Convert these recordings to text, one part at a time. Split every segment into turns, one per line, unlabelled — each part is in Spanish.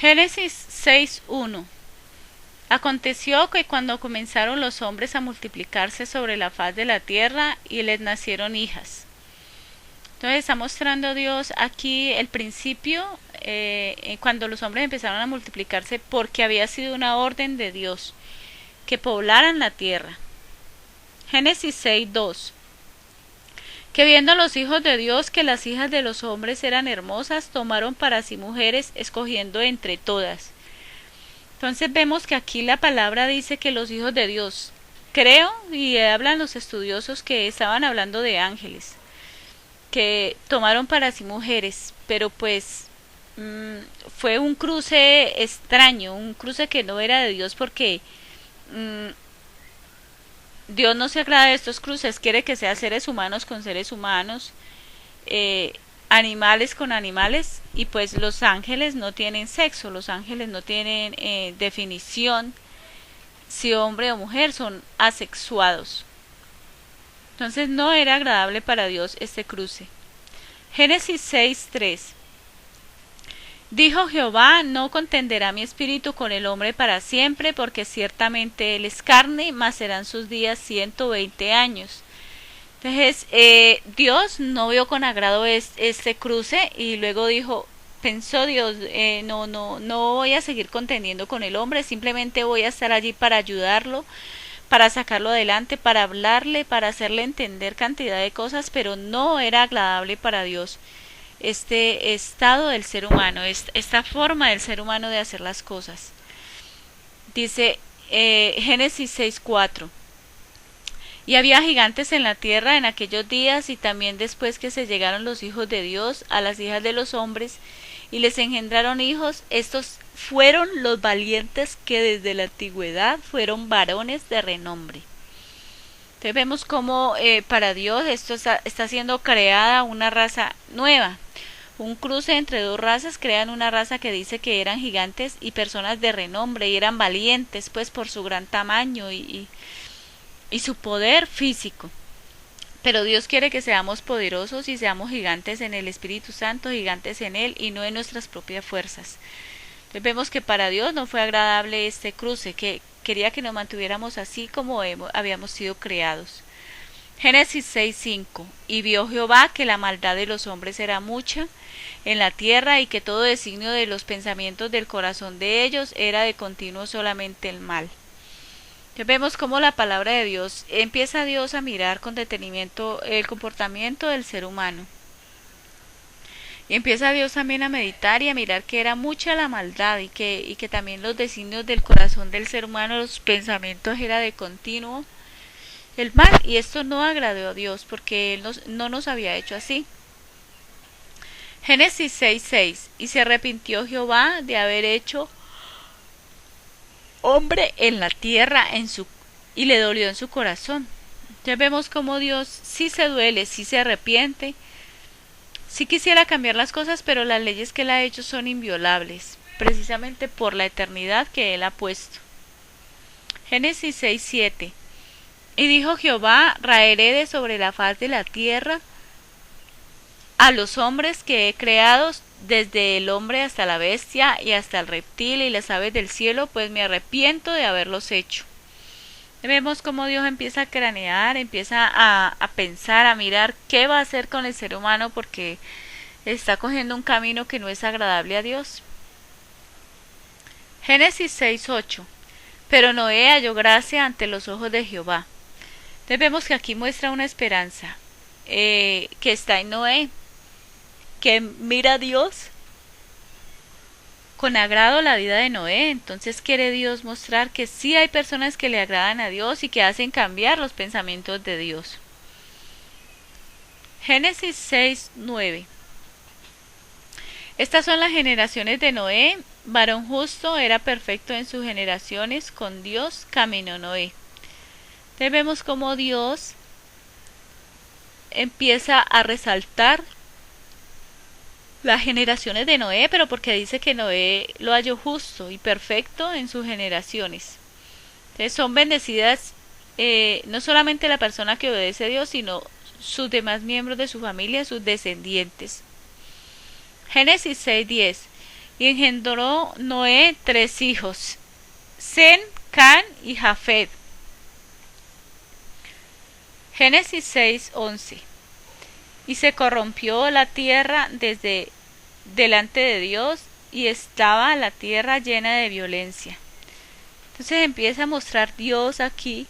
Génesis 6:1. Aconteció que cuando comenzaron los hombres a multiplicarse sobre la faz de la tierra y les nacieron hijas. Entonces está mostrando Dios aquí el principio, cuando los hombres empezaron a multiplicarse, porque había sido una orden de Dios que poblaran la tierra. Génesis 6:2. Que viendo los hijos de Dios que las hijas de los hombres eran hermosas, tomaron para sí mujeres, escogiendo entre todas. Entonces vemos que aquí la palabra dice que los hijos de Dios, creo, y hablan los estudiosos que estaban hablando de ángeles, que tomaron para sí mujeres, pero pues fue un cruce extraño, un cruce que no era de Dios, porque Dios no se agrada de estos cruces, quiere que sea seres humanos con seres humanos, animales con animales, y pues los ángeles no tienen sexo, los ángeles no tienen definición si hombre o mujer, son asexuados. Entonces no era agradable para Dios este cruce. Génesis 6:3. Dijo Jehová: no contenderá mi espíritu con el hombre para siempre, porque ciertamente él es carne, mas serán sus días 120 años. Entonces Dios no vio con agrado este cruce, y luego pensó Dios, no voy a seguir contendiendo con el hombre, simplemente voy a estar allí para ayudarlo, para sacarlo adelante, para hablarle, para hacerle entender cantidad de cosas, pero no era agradable para Dios este estado del ser humano, esta forma del ser humano de hacer las cosas. Dice Génesis 6:4. Y había gigantes en la tierra en aquellos días, y también después que se llegaron los hijos de Dios a las hijas de los hombres, y les engendraron hijos. Estos fueron los valientes que desde la antigüedad fueron varones de renombre. Entonces vemos cómo para Dios esto está siendo creada una raza nueva. Un cruce entre dos razas crean una raza que dice que eran gigantes y personas de renombre, y eran valientes pues por su gran tamaño y su poder físico. Pero Dios quiere que seamos poderosos y seamos gigantes en el Espíritu Santo, gigantes en Él y no en nuestras propias fuerzas. Entonces vemos que para Dios no fue agradable este cruce, que quería que nos mantuviéramos así como habíamos sido creados. Génesis 6:5. Y vio Jehová que la maldad de los hombres era mucha en la tierra, y que todo designio de los pensamientos del corazón de ellos era de continuo solamente el mal. Entonces vemos cómo la palabra de Dios, empieza Dios a mirar con detenimiento el comportamiento del ser humano. Y empieza Dios también a meditar y a mirar que era mucha la maldad, y que también los designios del corazón del ser humano, los pensamientos, era de continuo el mal. Y esto no agradó a Dios, porque Él no nos había hecho así. Génesis 6:6. Y se arrepintió Jehová de haber hecho hombre en la tierra y le dolió en su corazón. Ya vemos cómo Dios sí se duele, sí se arrepiente, sí quisiera cambiar las cosas, pero las leyes que Él ha hecho son inviolables, precisamente por la eternidad que Él ha puesto. Génesis 6:7. Y dijo Jehová: raeré de sobre la faz de la tierra a los hombres que he creado, desde el hombre hasta la bestia y hasta el reptil y las aves del cielo, pues me arrepiento de haberlos hecho. Vemos cómo Dios empieza a cranear, empieza a pensar, a mirar qué va a hacer con el ser humano, porque está cogiendo un camino que no es agradable a Dios. Génesis 6:8. Pero Noé halló gracia ante los ojos de Jehová. Entonces vemos que aquí muestra una esperanza que está en Noé, que mira a Dios con agrado la vida de Noé. Entonces quiere Dios mostrar que sí hay personas que le agradan a Dios y que hacen cambiar los pensamientos de Dios. Génesis 6:9. Estas son las generaciones de Noé. Varón justo, era perfecto en sus generaciones, con Dios caminó Noé. Entonces vemos cómo Dios empieza a resaltar las generaciones de Noé, pero porque dice que Noé lo halló justo y perfecto en sus generaciones. Entonces son bendecidas no solamente la persona que obedece a Dios, sino sus demás miembros de su familia, sus descendientes. Génesis 6:10. Y engendró Noé 3 hijos, Sem, Can y Jafet. Génesis 6:11. Y se corrompió la tierra desde delante de Dios, y estaba la tierra llena de violencia. Entonces empieza a mostrar Dios aquí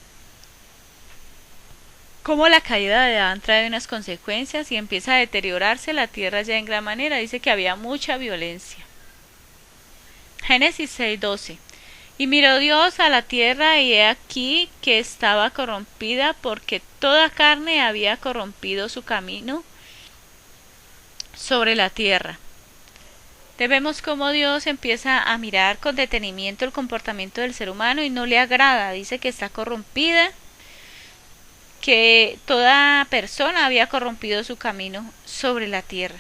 cómo la caída de Adán trae unas consecuencias y empieza a deteriorarse la tierra ya en gran manera. Dice que había mucha violencia. Génesis 6:12. Y miró Dios a la tierra, y he aquí que estaba corrompida, porque toda carne había corrompido su camino sobre la tierra. Vemos cómo Dios empieza a mirar con detenimiento el comportamiento del ser humano y no le agrada. Dice que está corrompida, que toda persona había corrompido su camino sobre la tierra.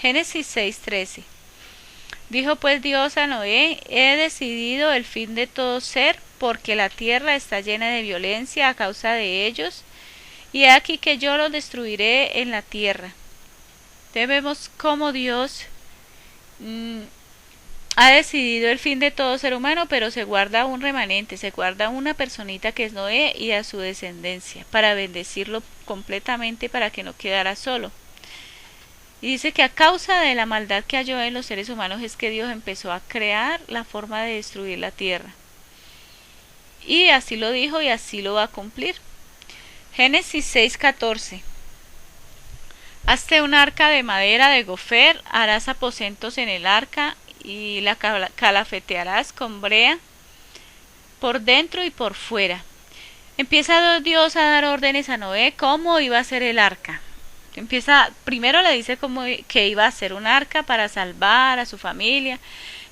Génesis 6:13. Dijo pues Dios a Noé: he decidido el fin de todo ser, porque la tierra está llena de violencia a causa de ellos, y he aquí que yo los destruiré en la tierra. Vemos cómo Dios ha decidido el fin de todo ser humano, pero se guarda un remanente, se guarda una personita que es Noé y a su descendencia, para bendecirlo completamente, para que no quedara solo. Y dice que a causa de la maldad que halló en los seres humanos es que Dios empezó a crear la forma de destruir la tierra. Y así lo dijo y así lo va a cumplir. Génesis 6:14. Hazte un arca de madera de gofer, harás aposentos en el arca y la calafetearás con brea por dentro y por fuera. Empieza Dios a dar órdenes a Noé cómo iba a ser el arca. Primero le dice que iba a ser un arca para salvar a su familia.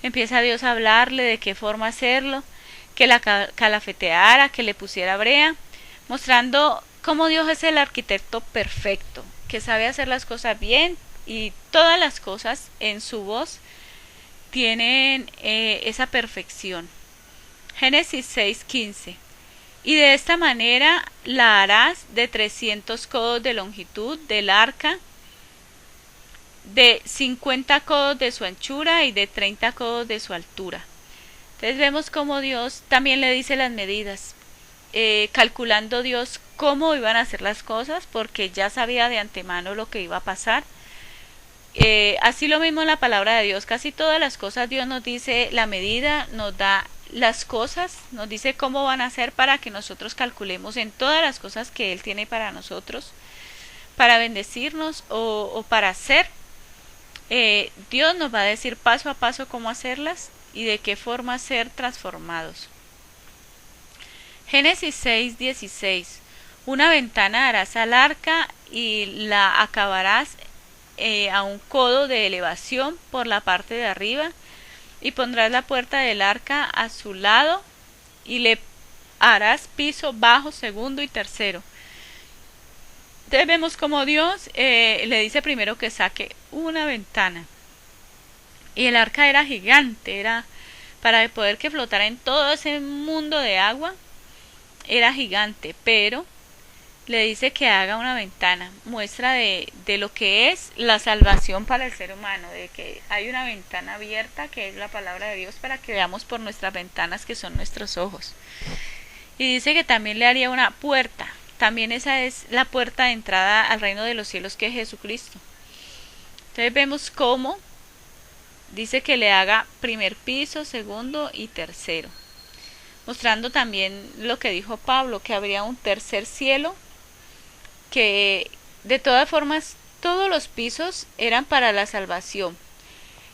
Empieza Dios a hablarle de qué forma hacerlo, que la calafeteara, que le pusiera brea, mostrando cómo Dios es el arquitecto perfecto, que sabe hacer las cosas bien, y todas las cosas en su voz tienen esa perfección. Génesis 6:15. Y de esta manera la harás de 300 codos de longitud del arca, de 50 codos de su anchura y de 30 codos de su altura. Entonces vemos cómo Dios también le dice las medidas, calculando Dios cómo iban a hacer las cosas, porque ya sabía de antemano lo que iba a pasar. Así lo mismo en la palabra de Dios, casi todas las cosas Dios nos dice la medida, nos da las cosas, nos dice cómo van a ser para que nosotros calculemos en todas las cosas que Él tiene para nosotros, para bendecirnos o para hacer. Dios nos va a decir paso a paso cómo hacerlas y de qué forma ser transformados. Génesis 6:16. Una ventana harás al arca y la acabarás a un codo de elevación por la parte de arriba, y pondrás la puerta del arca a su lado y le harás piso bajo, segundo y tercero. Entonces vemos como Dios le dice primero que saque una ventana, y el arca era gigante, era para poder que flotara en todo ese mundo de agua, era gigante, pero le dice que haga una ventana, muestra de lo que es la salvación para el ser humano, de que hay una ventana abierta que es la palabra de Dios, para que veamos por nuestras ventanas, que son nuestros ojos. Y dice que también le haría una puerta, también esa es la puerta de entrada al reino de los cielos, que es Jesucristo. Entonces vemos cómo dice que le haga primer piso, segundo y tercero, mostrando también lo que dijo Pablo, que habría un tercer cielo, que de todas formas todos los pisos eran para la salvación,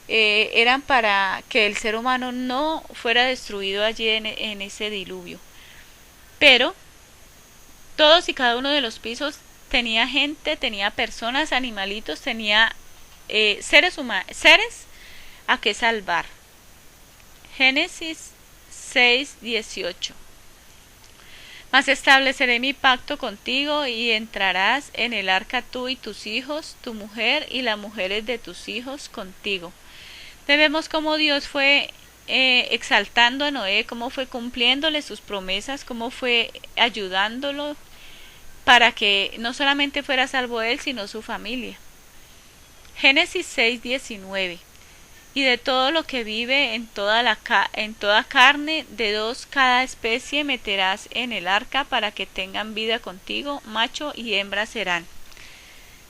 eran para que el ser humano no fuera destruido allí en ese diluvio, pero todos y cada uno de los pisos tenía gente, tenía personas, animalitos, tenía seres a que salvar. Génesis 6:18. Mas estableceré mi pacto contigo, y entrarás en el arca tú y tus hijos, tu mujer y las mujeres de tus hijos contigo. Vemos cómo Dios fue exaltando a Noé, cómo fue cumpliéndole sus promesas, cómo fue ayudándolo para que no solamente fuera salvo él, sino su familia. Génesis 6:19. y de todo lo que vive en en toda carne, de dos cada especie meterás en el arca para que tengan vida contigo, macho y hembra serán.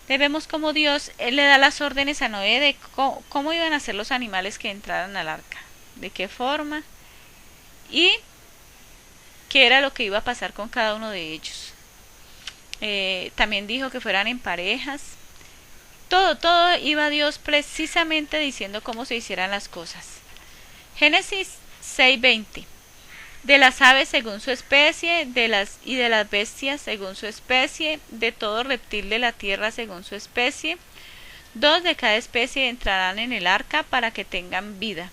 Vemos como Dios, Él le da las órdenes a Noé de cómo iban a ser los animales que entraran al arca, de qué forma y qué era lo que iba a pasar con cada uno de ellos. También dijo que fueran en parejas. Todo iba Dios precisamente diciendo cómo se hicieran las cosas. Génesis 6:20. De las aves según su especie, de las bestias según su especie, de todo reptil de la tierra según su especie, 2 de cada especie entrarán en el arca para que tengan vida.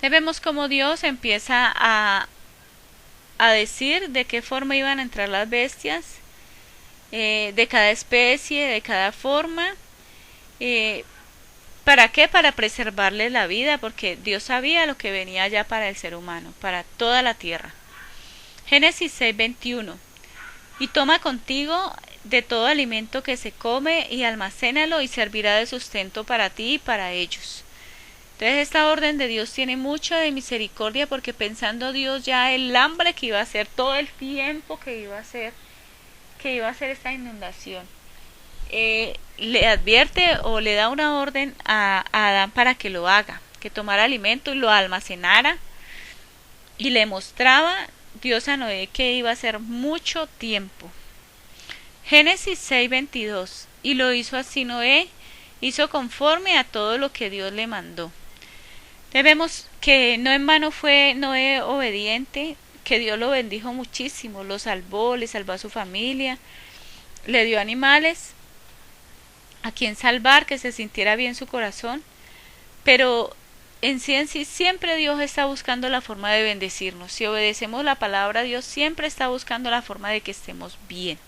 Vemos cómo Dios empieza a decir de qué forma iban a entrar las bestias, de cada especie, de cada forma. ¿Para qué? Para preservarles la vida, porque Dios sabía lo que venía ya para el ser humano, para toda la tierra. Génesis 6:21. Y toma contigo de todo alimento que se come y almacénalo y servirá de sustento para ti y para ellos. Entonces esta orden de Dios tiene mucho de misericordia, porque pensando Dios ya el hambre que iba a ser, todo el tiempo que iba a ser esta inundación, le advierte o le da una orden a Adán para que lo haga, que tomara alimento y lo almacenara, y le mostraba Dios a Noé que iba a ser mucho tiempo. Génesis 6:22. Y lo hizo así Noé, hizo conforme a todo lo que Dios le mandó. Vemos que no en vano fue Noé obediente, que Dios lo bendijo muchísimo, lo salvó, le salvó a su familia, le dio animales a quien salvar, que se sintiera bien su corazón, pero en sí siempre Dios está buscando la forma de bendecirnos. Si obedecemos la palabra, Dios siempre está buscando la forma de que estemos bien.